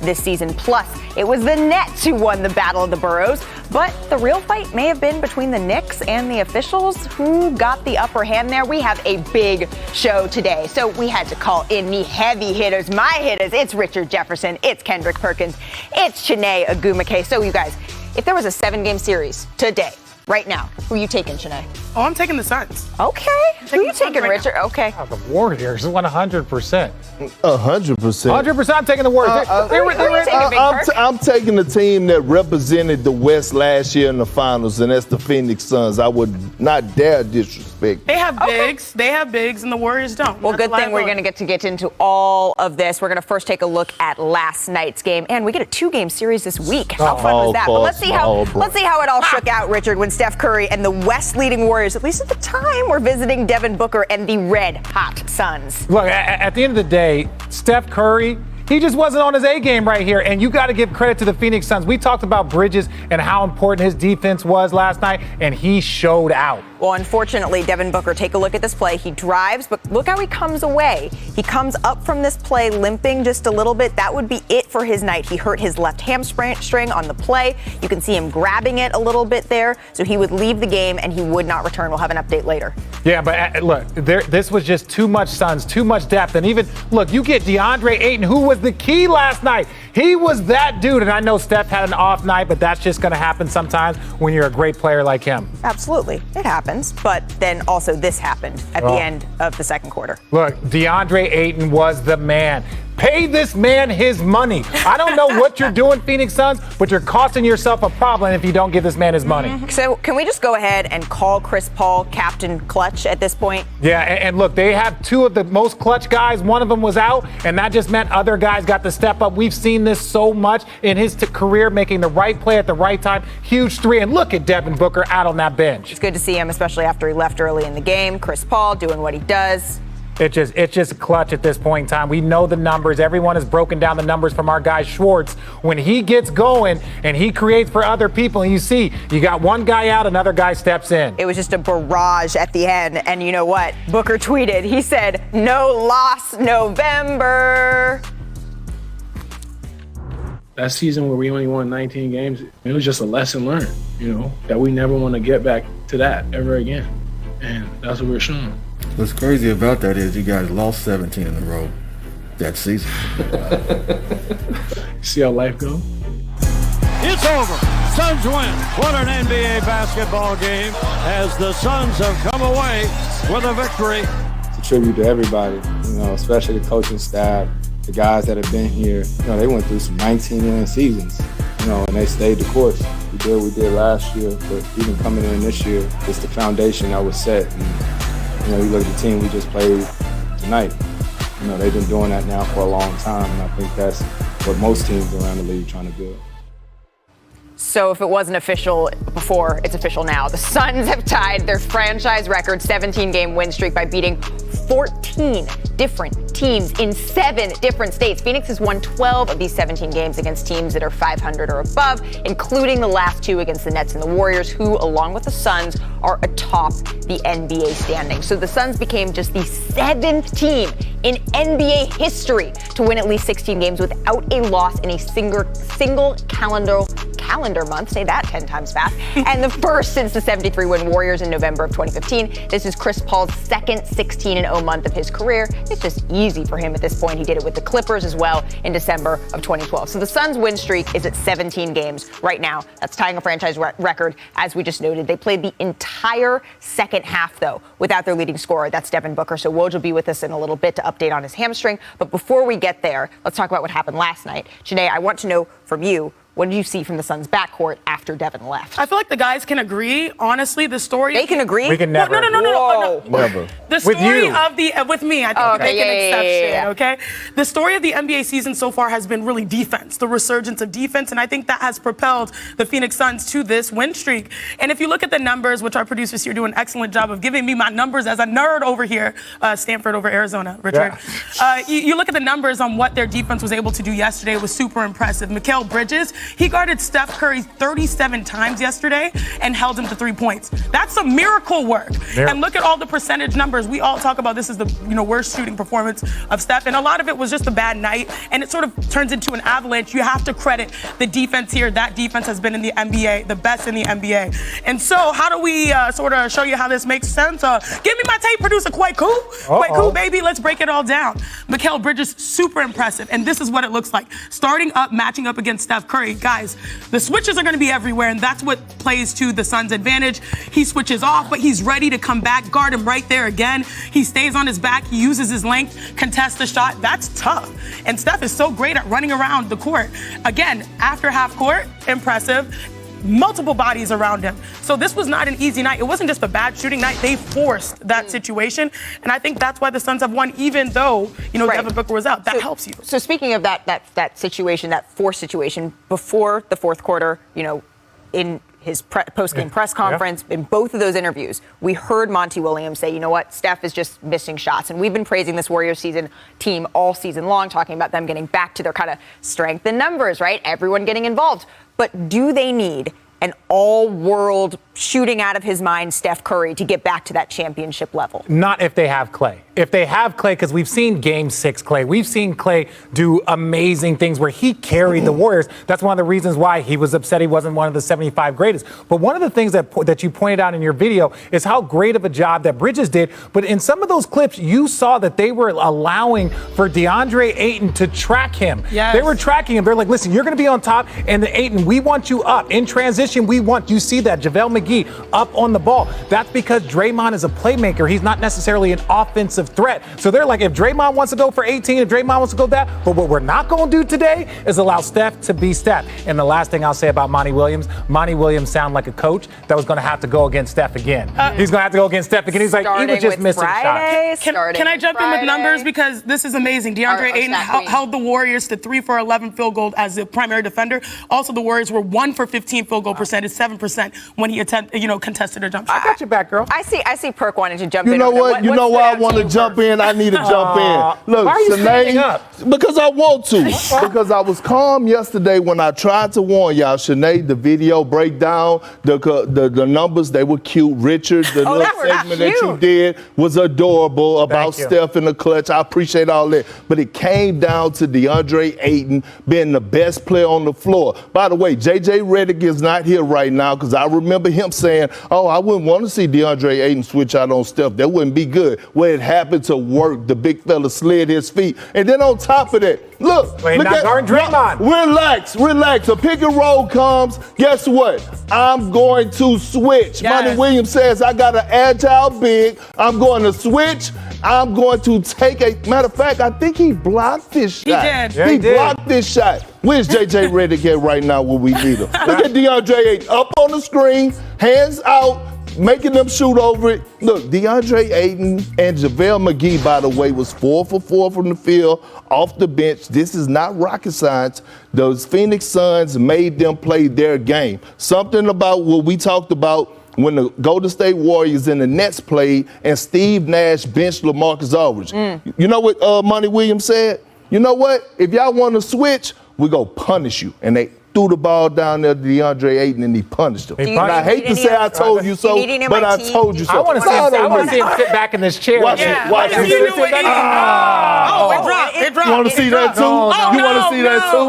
this season. Plus, it was the Nets who won the Battle of the Boroughs. But the real fight may have been between the Knicks and the officials. Who got the upper hand there? We have a big show today, so we had to call in the heavy hitters, my hitters. It's Richard Jefferson, it's Kendrick Perkins, it's Chiney Ogumake. So you guys, if there was a 7-game series today, right now, who are you taking, Chiney? Oh, I'm taking the Suns. Okay. Who are you taking, Richard? Now. Okay. Oh, the Warriors, 100%. 100%. 100%, I'm taking the Warriors. I'm taking the team that represented the West last year in the finals, and that's the Phoenix Suns. I would not dare disrespect. They have bigs. They have bigs, and the Warriors don't. Well, good thing we're going to get into all of this. We're going to first take a look at last night's game, and we get a 2-game series this week. How fun was that? But let's see how it all shook out, Richard, when Steph Curry and the West-leading Warriors, at least at the time, were visiting Devin Booker and the red-hot Suns. Look, at the end of the day, Steph Curry, he just wasn't on his A game right here, and you got to give credit to the Phoenix Suns. We talked about Bridges and how important his defense was last night, and he showed out. Well, unfortunately, Devin Booker, take a look at this play. He drives, but look how he comes away. He comes up from this play limping just a little bit. That would be it for his night. He hurt his left hamstring on the play. You can see him grabbing it a little bit there. So he would leave the game, and he would not return. We'll have an update later. Yeah, but look, this was just too much Suns, too much depth. And even, look, you get DeAndre Ayton, who was the key last night. He was that dude. And I know Steph had an off night, but that's just going to happen sometimes when you're a great player like him. Absolutely. It happens. But then also this happened at the end of the second quarter. Look, DeAndre Ayton was the man. Pay this man his money. I don't know what you're doing, Phoenix Suns, but you're costing yourself a problem if you don't give this man his money. Mm-hmm. So can we just go ahead and call Chris Paul Captain Clutch at this point? Yeah, and look, they have 2 of the most clutch guys. One of them was out, and that just meant other guys got to step up. We've seen this so much in his career, making the right play at the right time. Huge 3, and look at Devin Booker out on that bench. It's good to see him, especially after he left early in the game. Chris Paul doing what he does. It's just clutch at this point in time. We know the numbers. Everyone has broken down the numbers from our guy Schwartz. When he gets going and he creates for other people, and you see, you got one guy out, another guy steps in. It was just a barrage at the end. And you know what? Booker tweeted, he said, "No loss November." That season where we only won 19 games, it was just a lesson learned, that we never want to get back to that ever again. And that's what we're showing. What's crazy about that is you guys lost 17 in a row that season. See how life goes? It's over. Suns win. What an NBA basketball game as the Suns have come away with a victory. It's a tribute to everybody, especially the coaching staff, the guys that have been here. They went through some 19-win seasons, and they stayed the course. We did what we did last year, but even coming in this year, it's the foundation that was set. And, you look at the team we just played tonight. They've been doing that now for a long time, and I think that's what most teams around the league trying to build. So if it wasn't official before, it's official now. The Suns have tied their franchise record 17-game win streak by beating 14 different teams in 7 different states. Phoenix has won 12 of these 17 games against teams that are 500 or above, including the last 2 against the Nets and the Warriors, who, along with the Suns, are atop the NBA standings. So the Suns became just the 7th team in NBA history to win at least 16 games without a loss in a single calendar month, say that 10 times fast, and the first since the 73-win Warriors in November of 2015. This is Chris Paul's second 16-0 month of his career. It's just easy for him at this point. He did it with the Clippers as well in December of 2012. So the Suns' win streak is at 17 games right now. That's tying a franchise record, as we just noted. They played the entire second half, though, without their leading scorer. That's Devin Booker. So Woj will be with us in a little bit to update on his hamstring. But before we get there, let's talk about what happened last night. Chiney, I want to know from you, what did you see from the Suns' backcourt after Devin left? I feel like the guys can agree. Honestly, the story. They can agree? We can never. No. Never. The story With you. of the with me, I think Oh, we okay. make an exception. Yeah. Okay. The story of the NBA season so far has been really defense, the resurgence of defense, and I think that has propelled the Phoenix Suns to this win streak. And if you look at the numbers, which our producers here do an excellent job of giving me my numbers as a nerd over here, Stanford over Arizona, Richard. Yeah. You look at the numbers on what their defense was able to do yesterday. It was super impressive. Mikal Bridges He guarded Steph Curry 37 times yesterday and held him to 3 points. That's some miracle work. And look at all the percentage numbers. We all talk about this is the worst shooting performance of Steph, and a lot of it was just a bad night, and it sort of turns into an avalanche. You have to credit the defense here. That defense has been in the NBA, the best in the NBA. And so how do we sort of show you how this makes sense? Give me my tape producer, Quite Cool, baby. Let's break it all down. Mikal Bridges, super impressive, and this is what it looks like. Starting up, matching up against Steph Curry. Guys, the switches are going to be everywhere, and that's what plays to the Suns' advantage. He switches off, but he's ready to come back, guard him right there again. He stays on his back. He uses his length, contests the shot. That's tough. And Steph is so great at running around the court. Again, after half court, impressive. Multiple bodies around him. So this was not an easy night. It wasn't just a bad shooting night. They forced that situation. And I think that's why the Suns have won, even though, Devin Booker was out. That helps you. So speaking of that situation, that forced situation, before the fourth quarter, in his post-game press conference, in both of those interviews, we heard Monty Williams say, you know what, Steph is just missing shots. And we've been praising this Warriors team all season long, talking about them getting back to their kind of strength in numbers, right? Everyone getting involved. But do they need an all-world shooting out of his mind Steph Curry to get back to that championship level? Not if they have Klay. If they have Klay, because we've seen Game 6 Klay. We've seen Klay do amazing things where he carried the Warriors. That's one of the reasons why he was upset he wasn't one of the 75 greatest. But one of the things that you pointed out in your video is how great of a job that Bridges did. But in some of those clips, you saw that they were allowing for DeAndre Ayton to track him. Yes. They were tracking him. They're like, listen, you're going to be on top, and the Ayton, we want you up. In transition, you see that JaVale McGee up on the ball. That's because Draymond is a playmaker. He's not necessarily an offensive threat. So they're like, if Draymond wants to go for 18, if Draymond wants to go that, but what we're not going to do today is allow Steph to be Steph. And the last thing I'll say about Monty Williams sound like a coach that was going to have to go against Steph again. He's going to have to go against Steph again. He's like, he was just missing shots. Can I jump in with numbers? Because this is amazing. DeAndre Ayton held the Warriors to 3 for 11 field goal as the primary defender. Also, the Warriors were 1 for 15 field goal percentage, 7% when he contested a jump shot. I got your back, girl. I see Perk wanting to jump in. You know what? You know why I want to jump in? I need to jump in. Look, why are you standing up? Because I want to. Because I was calm yesterday when I tried to warn y'all. Sinead, the video breakdown, the numbers, they were cute. Richard, the little segment that you did was adorable about Steph in the clutch. I appreciate all that. But it came down to DeAndre Ayton being the best player on the floor. By the way, JJ Redick is not here right now because I remember him saying, I wouldn't want to see DeAndre Ayton switch out on Steph. That wouldn't be good. Well, it happened to work. The big fella slid his feet. And then on top of that, look at Draymond. Relax. A pick and roll comes. Guess what? I'm going to switch. Yes. Monty Williams says I got an agile big. I'm going to switch. I'm going to take matter of fact, I think he blocked this shot. He did. Yeah, he blocked this shot. Where's JJ Redick at right now when we need him? Look at DeAndre Ayton up on the screen, hands out, making them shoot over it. Look, DeAndre Ayton and JaVale McGee, by the way, was 4 for 4 from the field, off the bench. This is not rocket science. Those Phoenix Suns made them play their game. Something about what we talked about when the Golden State Warriors and the Nets played and Steve Nash benched LaMarcus Aldridge. You know what Monty Williams said? You know what? If y'all want to switch, we go punish you. And they threw the ball down there to DeAndre Ayton and he punished him. And I hate to say I told you so, but I told you so. I want to see him sit back in this chair. Watch it. It dropped. You want to see that too? You want to see that too?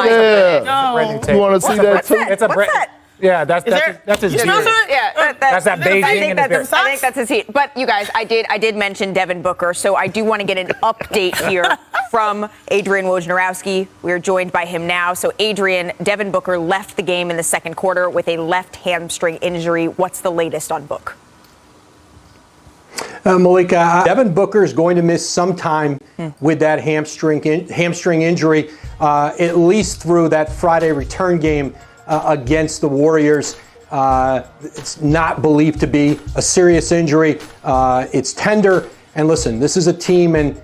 Yeah. You want to see that too? It's a What's that? Yeah, that's his heat. Yeah, that's that Beijing in his beard. I think that's his heat. But you guys, I did mention Devin Booker, so I do want to get an update here from Adrian Wojnarowski. We are joined by him now. So Adrian, Devin Booker left the game in the second quarter with a left hamstring injury. What's the latest on Book? Malika, Devin Booker is going to miss some time with that hamstring injury, at least through that Friday return game against the Warriors. It's not believed to be a serious injury. It's tender. And listen, this is a team in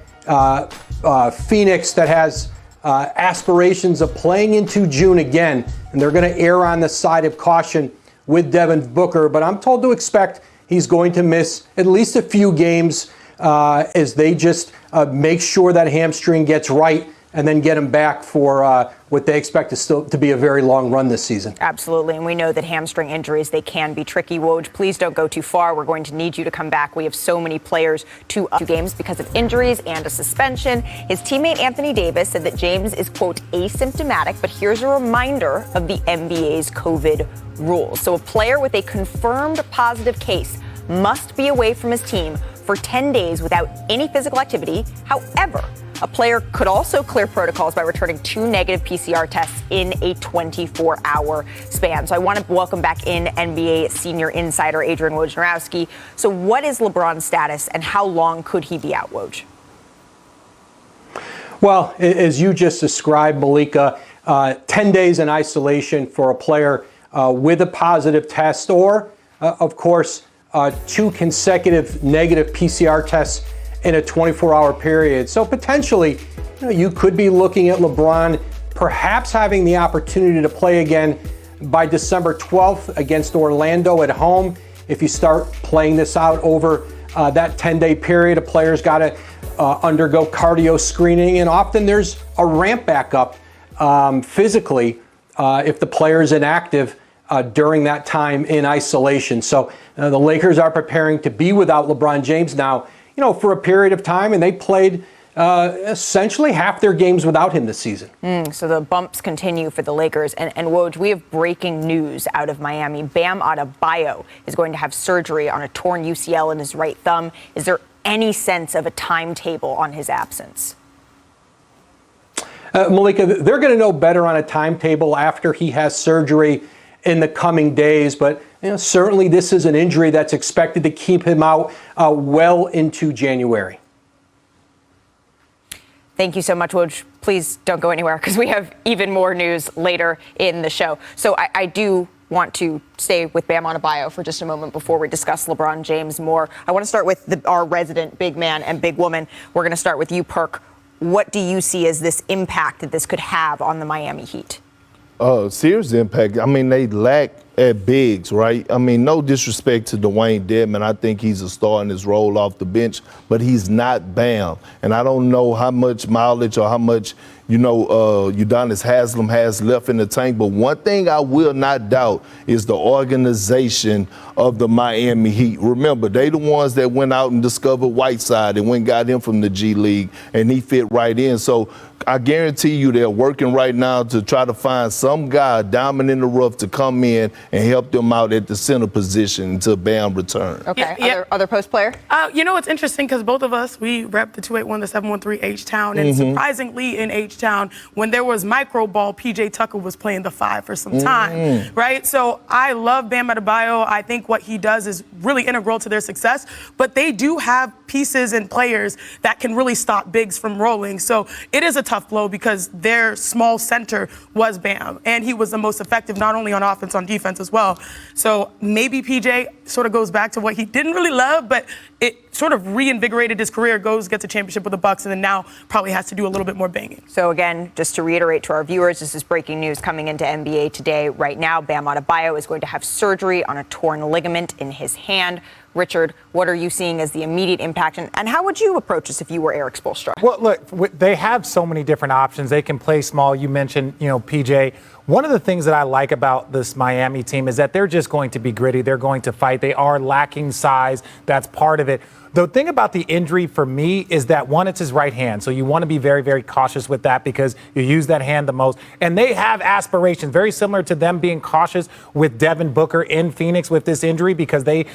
Phoenix that has aspirations of playing into June again, and they're going to err on the side of caution with Devin Booker. But I'm told to expect he's going to miss at least a few games as they just make sure that hamstring gets right and then get him back for what they expect to be a very long run this season. Absolutely, and we know that hamstring injuries, they can be tricky. Woj, please don't go too far. We're going to need you to come back. We have so many players to games because of injuries and a suspension. His teammate Anthony Davis said that James is, quote, asymptomatic, but here's a reminder of the NBA's COVID rules. So a player with a confirmed positive case must be away from his team for 10 days without any physical activity. However, a player could also clear protocols by returning 2 negative PCR tests in a 24-hour span. So I want to welcome back in NBA senior insider Adrian Wojnarowski. So what is LeBron's status and how long could he be out, Woj? Well, as you just described, Malika, 10 days in isolation for a player with a positive test or, of course, 2 consecutive negative PCR tests in a 24-hour period. So potentially, you could be looking at LeBron perhaps having the opportunity to play again by December 12th against Orlando at home. If you start playing this out over that 10-day period, a player's got to undergo cardio screening, and often there's a ramp back up physically if the player is inactive during that time in isolation. So the Lakers are preparing to be without LeBron James now, for a period of time, and they played essentially half their games without him this season. So the bumps continue for the Lakers. And Woj, we have breaking news out of Miami. Bam Adebayo is going to have surgery on a torn UCL in his right thumb. Is there any sense of a timetable on his absence? Malika, they're going to know better on a timetable after he has surgery in the coming days, but certainly this is an injury that's expected to keep him out well into January. Thank you so much, Woj. Please don't go anywhere because we have even more news later in the show. So I do want to stay with Bam Adebayo for just a moment before we discuss LeBron James more. I want to start with our resident big man and big woman. We're going to start with you, Perk. What do you see as this impact that this could have on the Miami Heat? Serious impact. I mean, they lack at bigs, right? I mean, no disrespect to Dwayne Dedmon. I think he's a star in his role off the bench, but he's not Bam. And I don't know how much mileage or how much, Udonis Haslem has left in the tank. But one thing I will not doubt is the organization of the Miami Heat. Remember, they the ones that went out and discovered Whiteside and went and got him from the G League, and he fit right in. So I guarantee you they're working right now to try to find some guy diamond in the rough to come in and help them out at the center position until Bam returns. Okay. Yeah. Other post player? It's interesting because both of us, we rep the 281, the 713 H-Town. And surprisingly in H-Town, when there was micro ball, PJ Tucker was playing the 5 for some time, right? So I love Bam Adebayo. I think what he does is really integral to their success. But they do have pieces and players that can really stop bigs from rolling. So it is a tough blow because their small center was Bam. And he was the most effective, not only on offense, on defense as well. So maybe PJ sort of goes back to what he didn't really love, but it sort of reinvigorated his career, gets a championship with the Bucks, and then now probably has to do a little bit more banging. So again, just to reiterate to our viewers, this is breaking news coming into NBA Today right now. Bam Adebayo is going to have surgery on a torn ligament in his hand. Richard, what are you seeing as the immediate impact, and how would you approach this if you were Eric Spoelstra? Well, look, they have so many different options. They can play small. You mentioned, PJ. One of the things that I like about this Miami team is that they're just going to be gritty. They're going to fight. They are lacking size. That's part of it. The thing about the injury for me is that, one, it's his right hand. So you want to be very, very cautious with that because you use that hand the most. And they have aspirations very similar to them being cautious with Devin Booker in Phoenix with this injury because they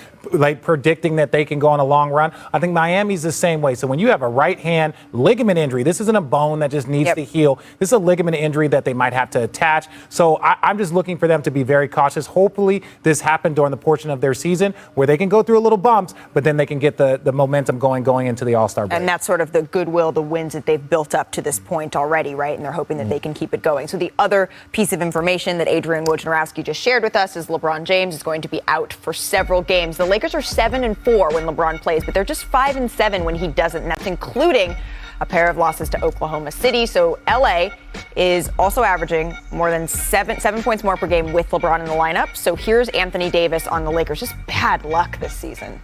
predicting that they can go on a long run. I think Miami's the same way. So when you have a right hand ligament injury, this isn't a bone that just needs to heal. This is a ligament injury that they might have to attach. So I'm just looking for them to be very cautious. Hopefully this happened during the portion of their season where they can go through a little bumps, but then they can get the momentum going into the All-Star break. And that's sort of the goodwill, the wins that they've built up to this point already, right? And they're hoping that they can keep it going. So the other piece of information that Adrian Wojnarowski just shared with us is LeBron James is going to be out for several games. The Lakers are 7-4 when LeBron plays, but they're just 5-7 when he doesn't, and that's including a pair of losses to Oklahoma City. So LA is also averaging more than 7 points more per game with LeBron in the lineup. So here's Anthony Davis on the Lakers. Just bad luck this season.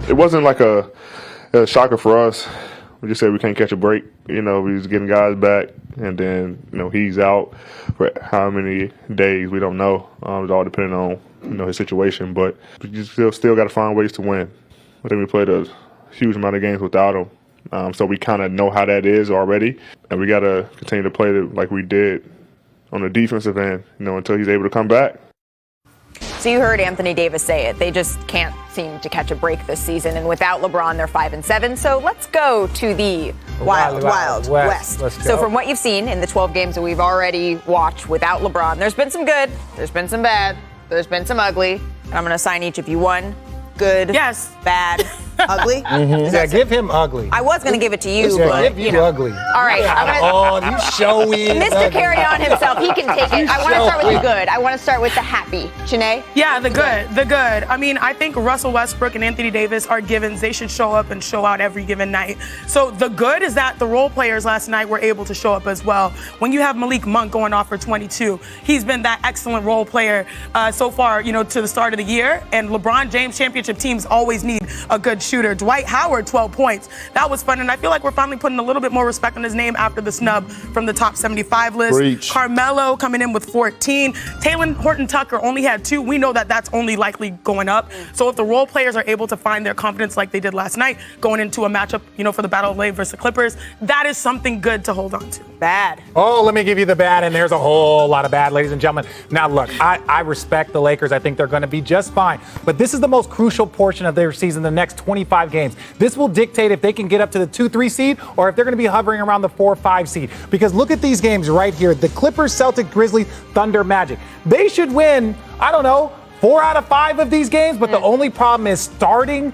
It wasn't like a shocker for us. we just said we can't catch a break. You know, we was getting guys back, and then, you know, he's out for how many days, we don't know. It's all depending on, you know, his situation. But you still got to find ways to win. I think we played a huge amount of games without him. So we kind of know how that is already. And we got to continue to play like we did on the defensive end, you know, until he's able to come back. So you heard Anthony Davis say it. They just can't seem to catch a break this season. And without LeBron, they're 5-7. So let's go to the Wild West. So from what you've seen in the 12 games that we've already watched without LeBron, there's been some good, there's been some bad, there's been some ugly. And I'm going to assign each of you one. Good, yes, bad, ugly. Yeah, give him ugly. I was going to give it to you, yeah, but give you ugly. All right. You showy. Mr. Carry On himself, he can take it. I want to start with the good. I want to start with the happy. Janae? Yeah, the good. I mean, I think Russell Westbrook and Anthony Davis are givens. They should show up and show out every given night. So the good is that the role players last night were able to show up as well. When you have Malik Monk going off for 22, he's been that excellent role player so far, you know, to the start of the year. And LeBron James championship teams always need a good shooter. Dwight Howard, 12 points. That was fun, and I feel like we're finally putting a little bit more respect on his name after the snub from the top 75 list. Preach. Carmelo coming in with 14. Taylor Horton-Tucker only had 2. We know that that's only likely going up. So if the role players are able to find their confidence like they did last night, going into a matchup, you know, for the Battle of LA versus the Clippers, that is something good to hold on to. Bad. Oh, let me give you the bad, and there's a whole lot of bad, ladies and gentlemen. Now, look, I respect the Lakers. I think they're going to be just fine. But this is the most crucial portion of their season, the next 25 games. This will dictate if they can get up to the 2-3 seed or if they're going to be hovering around the 4-5 seed. Because look at these games right here. The Clippers, Celtics, Grizzlies, Thunder, Magic. They should win, I don't know, 4 out of 5 of these games, but the only problem is starting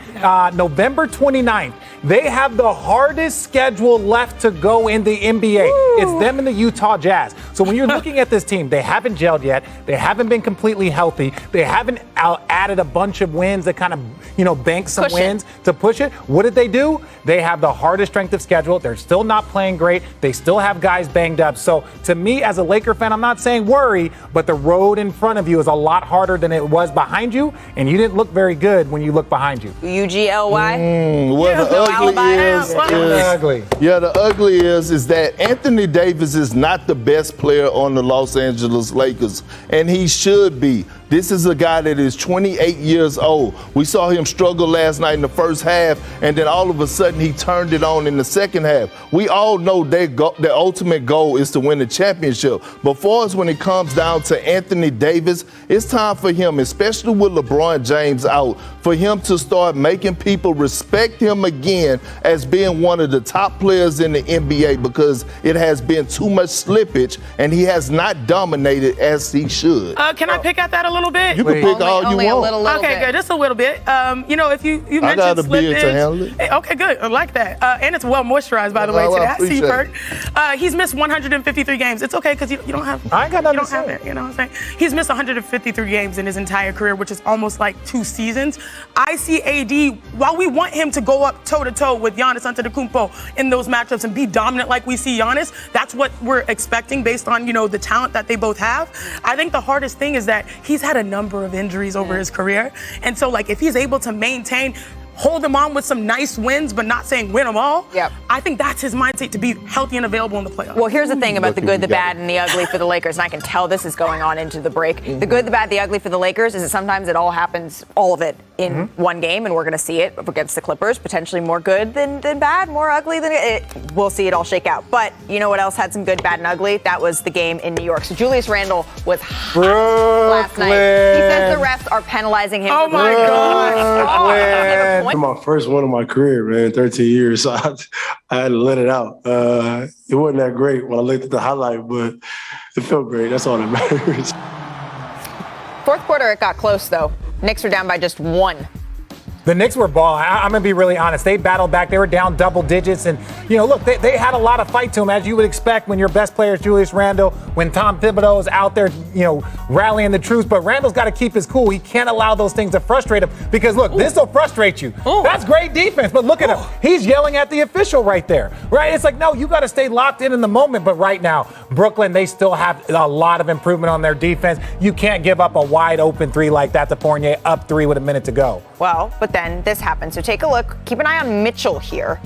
November 29th, they have the hardest schedule left to go in the NBA. Ooh. It's them and the Utah Jazz. So when you're looking at this team, they haven't gelled yet. They haven't been completely healthy. They haven't added a bunch of wins that kind of, you know, bank some wins to push it. What did they do? They have the hardest strength of schedule. They're still not playing great. They still have guys banged up. So to me, as a Laker fan, I'm not saying worry, but the road in front of you is a lot harder than it was behind you, and you didn't look very good when you look behind you. UGLY? Well, the ugly is that Anthony Davis is not the best player on the Los Angeles Lakers, and he should be. This is a guy that is 28 years old. We saw him struggle last night in the first half, and then all of a sudden he turned it on in the second half. We all know their ultimate goal is to win the championship. But for us, when it comes down to Anthony Davis, it's time for him, especially with LeBron James out, for him to start making people respect him again as being one of the top players in the NBA, because it has been too much slippage and he has not dominated as he should. Can I pick at that a little bit? You can pick all you want. Okay, good. Just a little bit. You know, if you mentioned I got a beard to slippage. handle it. Okay, good. I like that. And it's well moisturized, by the way, today. I see you, Perk. He's missed 153 games. It's okay, because you don't have. I ain't got nothing you don't to have say. it. You know what I'm saying? He's missed 153 games in his entire career, which is almost like 2 seasons. I see AD, while we want him to go up toe-to-toe with Giannis Antetokounmpo in those matchups and be dominant like we see Giannis, that's what we're expecting based on, you know, the talent that they both have. I think the hardest thing is that he's had a number of injuries over his career. And so, like, if he's able to maintain, hold them on with some nice wins, but not saying win them all. Yep. I think that's his mindset, to be healthy and available in the playoffs. Well, here's the thing about the good, the bad, and the ugly for the Lakers, and I can tell this is going on into the break. The good, the bad, the ugly for the Lakers is that sometimes it all happens, all of it, in one game, and we're going to see it against the Clippers. Potentially more good than bad, more ugly than it. We'll see it all shake out. But you know what else had some good, bad, and ugly? That was the game in New York. So Julius Randle was hot last night. He says the refs are penalizing him. Oh my gosh. My first one of my career, man, 13 years. So I had to let it out. It wasn't that great when I looked at the highlight, but it felt great. That's all that matters. Fourth quarter, it got close, though. Knicks were down by just 1. The Knicks were balling. I'm going to be really honest. They battled back. They were down double digits. And, you know, look, they had a lot of fight to them, as you would expect when your best player is Julius Randle, when Tom Thibodeau is out there, you know, rallying the troops. But Randle's got to keep his cool. He can't allow those things to frustrate him, because, look, this will frustrate you. That's great defense. But look at him. He's yelling at the official right there, right? It's like, no, you got to stay locked in the moment. But right now, Brooklyn, they still have a lot of improvement on their defense. You can't give up a wide open 3 like that to Fournier, up 3 with a minute to go. Well, but then this happened. So take a look. Keep an eye on Mitchell here.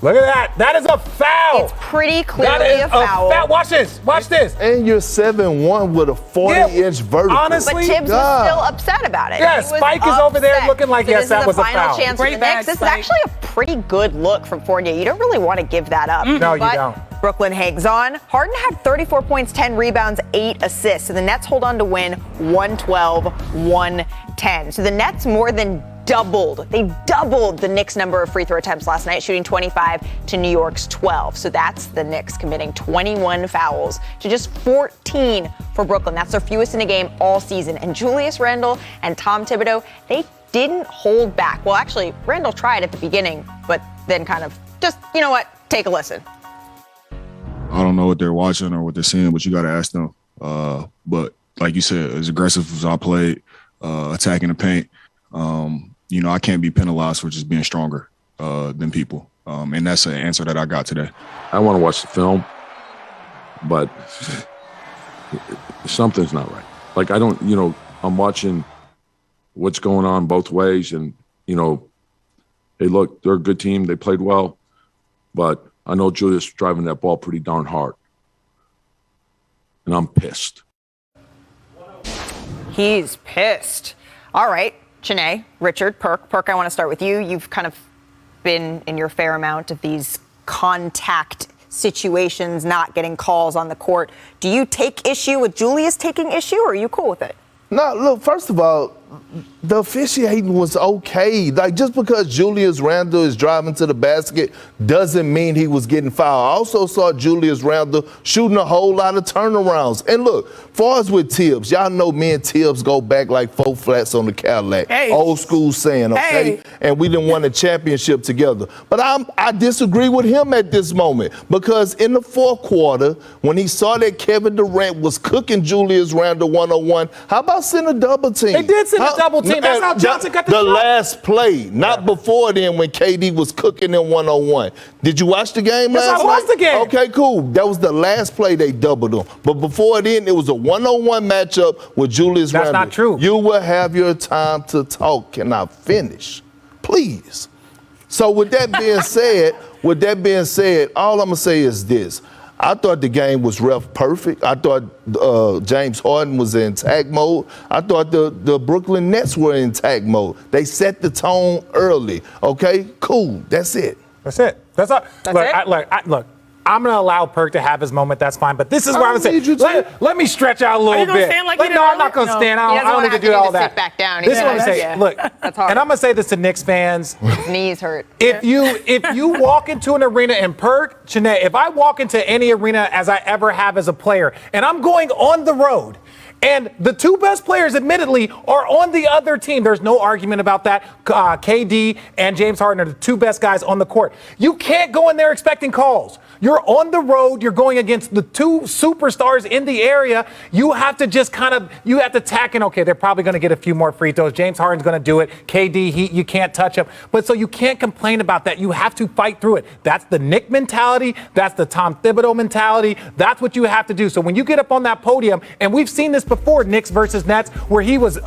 Look at that. That is a foul. It's pretty clearly That is a foul. Watch this. Watch this. And you're 7-1 with a 40-inch vertical. Honestly, But Tibbs was still upset about it. Yeah, He was Spike is over there upset. looking like, So yes, this that is was a final foul. chance for the Great bag, Knicks. This is Spike. actually a pretty good look from Fournier. You don't really want to give that up. No, you But don't. Brooklyn hangs on. Harden had 34 points, 10 rebounds, 8 assists. So the Nets hold on to win 112-110. So the Nets more than doubled. They doubled the Knicks' number of free throw attempts last night, shooting 25 to New York's 12. So that's the Knicks committing 21 fouls to just 14 for Brooklyn. That's their fewest in a game all season. And Julius Randle and Tom Thibodeau, they didn't hold back. Well, actually, Randle tried at the beginning, but then kind of just, you know what, take a listen. I don't know what they're watching or what they're seeing, but you got to ask them. But like you said, as aggressive as I played, attacking the paint, I can't be penalized for just being stronger than people. And that's an answer that I got today. I want to watch the film, but something's not right. Like, I'm watching what's going on both ways. And, hey, look, they're a good team. They played well. But I know Julius driving that ball pretty darn hard. And I'm pissed. He's pissed. All right, Chiney, Richard, Perk, I want to start with you. You've kind of been in your fair amount of these contact situations, not getting calls on the court. Do you take issue with Julius taking issue, or are you cool with it? No, look, first of all, the officiating was okay. Like, just because Julius Randle is driving to the basket doesn't mean he was getting fouled. I also saw Julius Randle shooting a whole lot of turnarounds. And look, far as with Tibbs, y'all know me and Tibbs go back like 4 flats on the Cadillac. Hey. Old school saying, okay? Hey. And we didn't win a championship together. But I disagree with him at this moment, because in the fourth quarter, when he saw that Kevin Durant was cooking Julius Randle 1-on-1, how about send a double team? They did send a double team. That's how Johnson got the shot. last play, not before then when KD was cooking them 1-on-1. Did you watch the game last night? Yes, I watched the game. Okay, cool. That was the last play they doubled them. But before then, it was a 1-on-1 matchup with Julius Randle. That's not true. You will have your time to talk. Can I finish? Please. So with that being said, all I'm going to say is this. I thought the game was ref perfect. I thought James Harden was in tag mode. I thought the Brooklyn Nets were in tag mode. They set the tone early. Okay, cool. That's it. That's it. That's all. Look, I'm going to allow Perk to have his moment. That's fine. But this is where I'm going to say, let me stretch out a little Are you bit. gonna stand like you did No, I'm earlier? not going to No. stand. He I doesn't don't wanna need to have do to all just that. sit back down. This is what I'm Yeah. saying. Look, That's hard. and I'm going to say this to Knicks fans. His knees hurt. If you walk into an arena and Perk, Chiney, if I walk into any arena as I ever have as a player, and I'm going on the road, and the 2 best players, admittedly, are on the other team. There's no argument about that. KD and James Harden are the 2 best guys on the court. You can't go in there expecting calls. You're on the road. You're going against the 2 superstars in the area. You have to just you have to tack in, okay, they're probably going to get a few more free throws. James Harden's going to do it. KD, you can't touch him. But so you can't complain about that. You have to fight through it. That's the Nick mentality. That's the Tom Thibodeau mentality. That's what you have to do. So when you get up on that podium, and we've seen this before, Knicks versus Nets, where he was,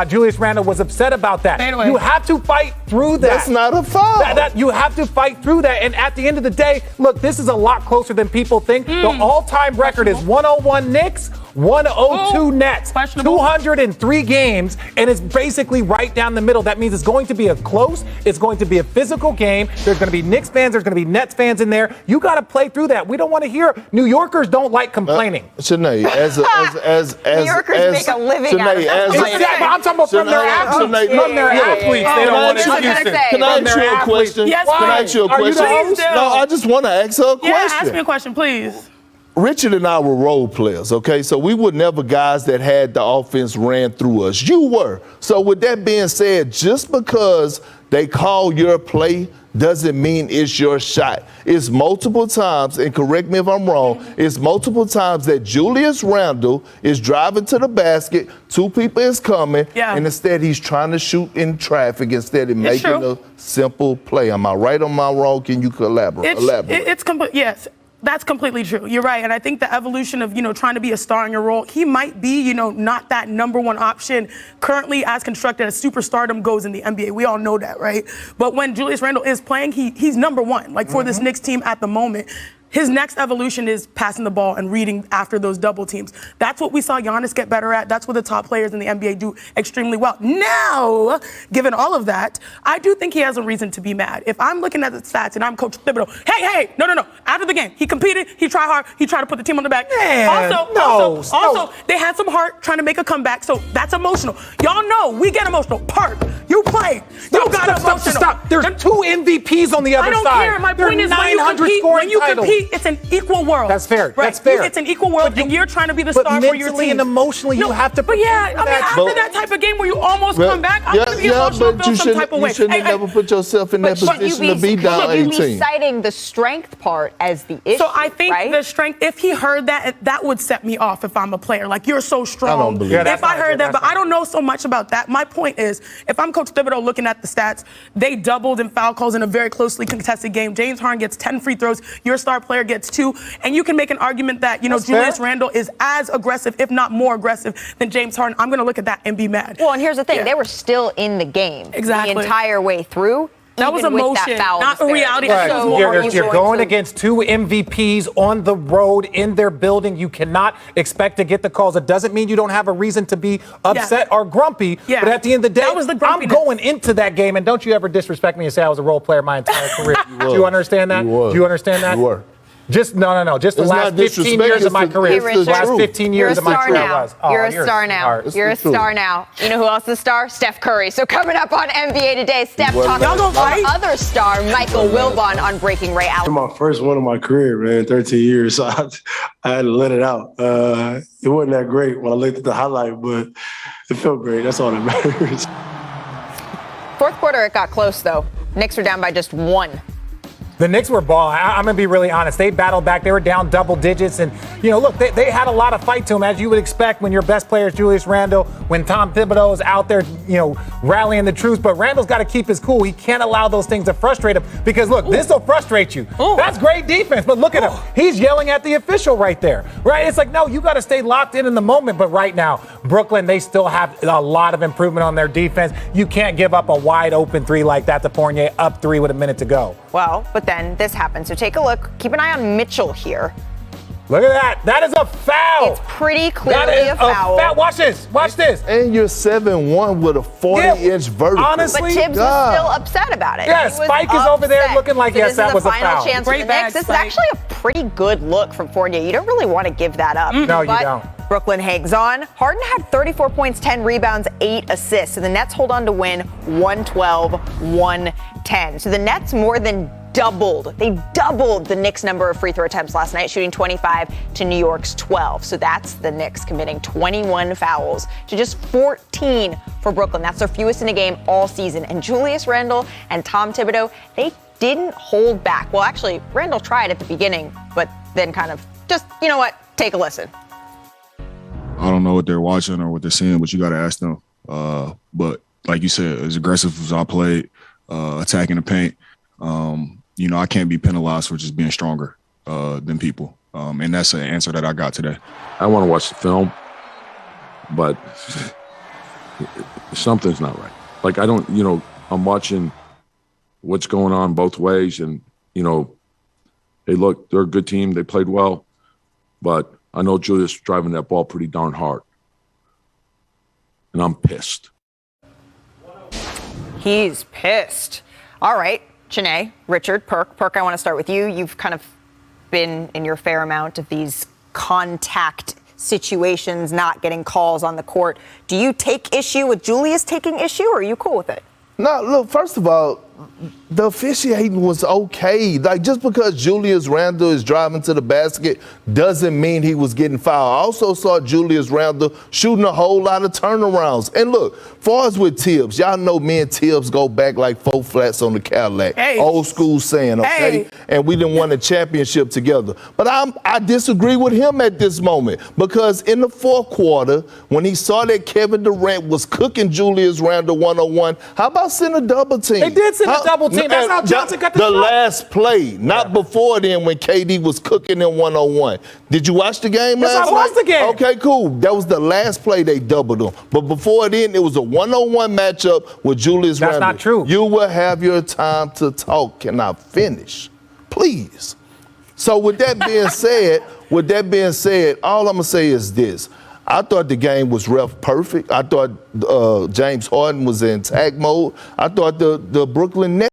Julius Randle was upset about that. Anyway. You have to fight through that. That's not a foul. You have to fight through that. And at the end of the day, look, this is a lot closer than people think. The all-time record is 101 Knicks, 102 Nets. 203 games, and it's basically right down the middle. That means it's going to be it's going to be a physical game. There's going to be Knicks fans, there's going to be Nets fans in there. You got to play through that. We don't want to hear New Yorkers don't like complaining. Chiney, as New Yorkers make a living out of that. Exactly. I'm talking about from their athletes. From their athletes. They don't want to Houston. Can I ask you a question? Yes, Can I ask you a question? Please do. No, I just want to ask her a question. Yeah, ask me a question, please. Richard and I were role players, okay? So we were never guys that had the offense ran through us. You were. So with that being said, just because they call your play doesn't mean it's your shot. It's multiple times, and correct me if I'm wrong, it's multiple times that Julius Randle is driving to the basket, 2 people is coming, and instead he's trying to shoot in traffic instead of making a simple play. Am I right or am I wrong? Can you elaborate? It's complete. Yes. That's completely true. You're right. And I think the evolution of, trying to be a star in your role, he might be, not that number one option currently as constructed as superstardom goes in the NBA. We all know that, right? But when Julius Randle is playing, he's number one, for this Knicks team at the moment. His next evolution is passing the ball and reading after those double teams. That's what we saw Giannis get better at. That's what the top players in the NBA do extremely well. Now, given all of that, I do think he has a reason to be mad. If I'm looking at the stats and I'm Coach Thibodeau, hey, no. After the game, he competed, he tried hard, he tried to put the team on the back. Man, Also, they had some heart trying to make a comeback, so that's emotional. Y'all know we get emotional. Park, you played. You got emotional. Stop. There's 2 MVPs on the other side. I don't care. My point is when you compete, it's an equal world. That's fair. Right? That's fair. It's an equal world, and you're trying to be the star for your team. Mentally and emotionally, you have to. But yeah, after that type of game where you almost come back, I'm going to be emotional, feel some type of way. You shouldn't have never put yourself in that position to be down 18. You'd be citing the strength part as the issue. So I think right? the strength, if he heard that would set me off if I'm a player. Like, you're so strong. I don't believe that. If I heard that, but I don't know so much about that. My point is, if I'm Coach Thibodeau looking at the stats, they doubled in foul calls in a very closely contested game. James Harden gets 10 free throws. Your star player gets 2. And you can make an argument that, Julius Randle is as aggressive, if not more aggressive, than James Harden. I'm going to look at that and be mad. Well, and here's the thing. They were still in the game the entire way through. That was emotion, not a reality. Right. You're going against 2 MVPs on the road in their building. You cannot expect to get the calls. It doesn't mean you don't have a reason to be upset or grumpy. Yeah. But at the end of the day, I'm going into that game, and don't you ever disrespect me and say I was a role player my entire career. Do you understand that? Do you understand that? You were. Just no. Just the last 15 years of my career. The last 15 years of my career was. You're a star now. You're a star now. You know who else is a star? Steph Curry. So coming up on NBA Today, Steph talking about other star Michael Wilbon on Breaking Ray Allen. My first one of my career, man, 13 years. So I had to let it out. It wasn't that great when I looked at the highlight, but it felt great. That's all that matters. Fourth quarter, it got close though. Knicks are down by just 1. The Knicks were balling. I'm going to be really honest. They battled back. They were down double digits. And, look, they had a lot of fight to them, as you would expect when your best player is Julius Randle, when Tom Thibodeau is out there, rallying the troops. But Randle's got to keep his cool. He can't allow those things to frustrate him because, look, this will frustrate you. That's great defense. But look at him. He's yelling at the official right there, right? It's like, no, you got to stay locked in the moment. But right now, Brooklyn, they still have a lot of improvement on their defense. You can't give up a wide open 3 like that to Fournier, up 3 with a minute to go. Well, but then this happened. So take a look. Keep an eye on Mitchell here. Look at that. That is a foul. It's pretty clearly a foul. Watch this. Watch this. And you're 7-1 with a 40-inch vertical. Honestly, but Tibbs was still upset about it. Yeah, Spike is over there looking like, yes, that was a foul. This is the final chance for the Knicks. This is actually a pretty good look from Fournier. You don't really want to give that up. No, you don't. Brooklyn hangs on. Harden had 34 points, 10 rebounds, 8 assists. So the Nets hold on to win 112-110. So the Nets more than doubled. They doubled the Knicks' number of free throw attempts last night, shooting 25 to New York's 12. So that's the Knicks committing 21 fouls to just 14 for Brooklyn. That's their fewest in a game all season. And Julius Randle and Tom Thibodeau, they didn't hold back. Well, actually, Randle tried at the beginning, but then kind of just, take a listen. I don't know what they're watching or what they're seeing, but you got to ask them. But like you said, as aggressive as I played, attacking the paint, I can't be penalized for just being stronger than people. And that's an answer that I got today. I want to watch the film, but something's not right. Like, I'm watching what's going on both ways. And, hey, look, they're a good team. They played well. But I know Julius driving that ball pretty darn hard. And I'm pissed. He's pissed. All right, Janae, Richard, Perk, I want to start with you. You've kind of been in your fair amount of these contact situations, not getting calls on the court. Do you take issue with Julius taking issue, or are you cool with it? No, look, first of all, the officiating was okay. Like, just because Julius Randle is driving to the basket doesn't mean he was getting fouled. I also saw Julius Randle shooting a whole lot of turnarounds. And look, far as with Tibbs, y'all know me and Tibbs go back like 4 flats on the Cadillac. Hey. Old school saying, okay? Hey. And we didn't win a championship together. But I disagree with him at this moment, because in the fourth quarter, when he saw that Kevin Durant was cooking Julius Randle 1-on-1, how about send a double team? They did in the double team. That's how Johnson got the shot. last play, not before then when KD was cooking in 101. Did you watch the game last night? I watched the game. Okay, cool. That was the last play they doubled him. But before then, it was a 101 matchup with Julius Randle. That's not true. You will have your time to talk. Can I finish? Please. So with that being said, all I'm gonna say is this. I thought the game was ref perfect. I thought James Harden was in tag mode. I thought the Brooklyn Nets